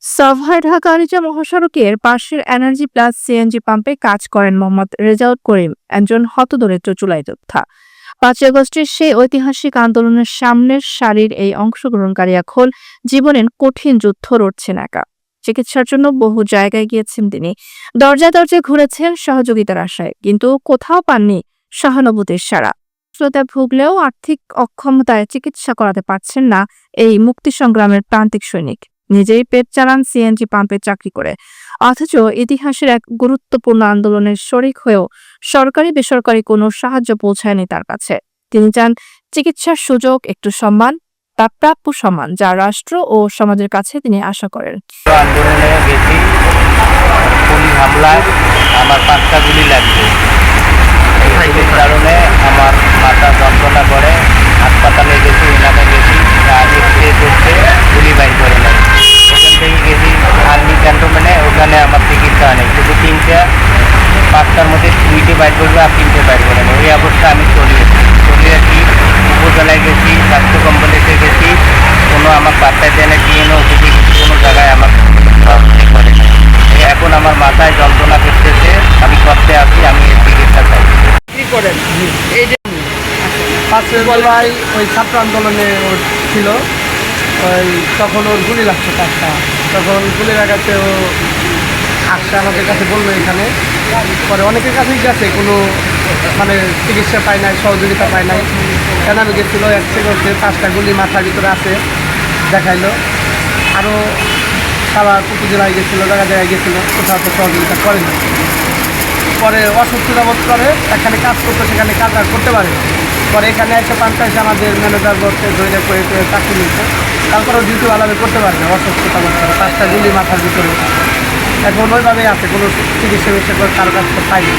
সাভার ঢাকা আরিচা মহাসড়কের পাশের energy plus CNG পাম্পে কাজ করেন মোহাম্মদ রেজাউল করিম, একজন হতদরিদ্র চুলাই যোদ্ধা। 5 আগস্টের সেই ঐতিহাসিক আন্দোলনের সামনের সারির এই অংশগ্রহণকারী এখন জীবনের কঠিন যুদ্ধ লড়ছেন একা। চিকিৎসার জন্য বহু জায়গায় গিয়েছেন তিনি, দরজায় দরজায় ঘুরেছেন সহযোগিতার আশায়, কিন্তু কোথাও পাননি সহানুভূতির সাড়া। শ্রোতায় ভুগলেও আর্থিক অক্ষমতায় চিকিৎসা করাতে পারছেন না এই মুক্তি সংগ্রামের প্রান্তিক সৈনিক। নিজেই পেট চালান সিএনজি পাম্পে চাকরি করে, অথচ ইতিহাসের এক গুরুত্বপূর্ণ আন্দোলনের শরিক হয়েও সরকারি বেসরকারি কোনো সাহায্য পৌঁছায়নি তার কাছে। তিনি চান চিকিৎসার সুযোগ, একটু সম্মান, তার প্রাপ্য সম্মান, যা রাষ্ট্র ও সমাজের কাছে তিনি আশা করেন। আন্দোলনে গেছি, পুলিশ হামলায় আমার 5টা গুলি লাগছে। এই কারণে আমার মাথা যন্ত্রণা করে, হাসপাতালে গেছি, এলাকা গেছি, এক্সরে করতে গুলি বাইর করে নেয়। ওখান থেকে গেছি আর্মি ক্যান্টনমেন্টে, ওখানে আমার চিকিৎসা নেই, শুধু 5টার মধ্যে 2টি বাইর করবে আর 3টে বাইর করে নেই। এই অবস্থা আমি চলে আসি। উপজেলায় গেছি, স্বাস্থ্য কমপ্লেক্সে গেছি, কোনো আমার বাচ্চায় দেয় না, টিএনও অফিসে গেছি, কোনো জায়গায় আমার করে না। এখন আমার মাথায় যন্ত্রণা করতেছে, আমি করতে আসি, আমি এর চিকিৎসা চাই। কি করেন এই যে 5 জুলাই ওই ছাত্র আন্দোলনে ওর ছিল, ওই তখন ওর গুলি লাগছে 5টা। তখন গুলি লাগাতে ও আসছে আমাদের কাছে, বললো এখানে। পরে অনেকের কাছেই গেছে, কোনো মানে চিকিৎসা পায় নাই, সহযোগিতা পায় নাই। কেন আমি গেছিলো, এক্সরে করতে 5টা গুলি মাথার ভিতরে আছে, দেখাইলো। আরও সাভার উপজেলায় গেছিলো, জায়গায় গেছিলো, কোথাও তো সহযোগিতা করে না। পরে অসুস্থতা বোধ করে, এখানে কাজ করতে, সেখানে কাজ আর করতে পারে না। পরে এখানে এসে পাঞ্চায়েত আমাদের ম্যানেজার বলতে ধরে করে চাকরি নিচ্ছে, তারপরেও ডিউটি ভালোভাবে করতে পারে না, অসুস্থতা বোধ করে। 5টা গুলি মাথার ভিতরে, এখন ওইভাবেই আছে, কোনো চিকিৎসা করে কারো কাছ থেকে পাইনি।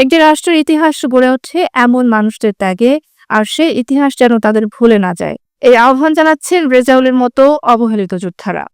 একটি রাষ্ট্রের ইতিহাস গড়ে ওঠে এমন মানুষদের ত্যাগে, আর সে ইতিহাস যেন তাদের ভুলে না যায়। এই আহ্বান জানাচ্ছেন রেজাউলের মতো অবহেলিত যোদ্ধারা।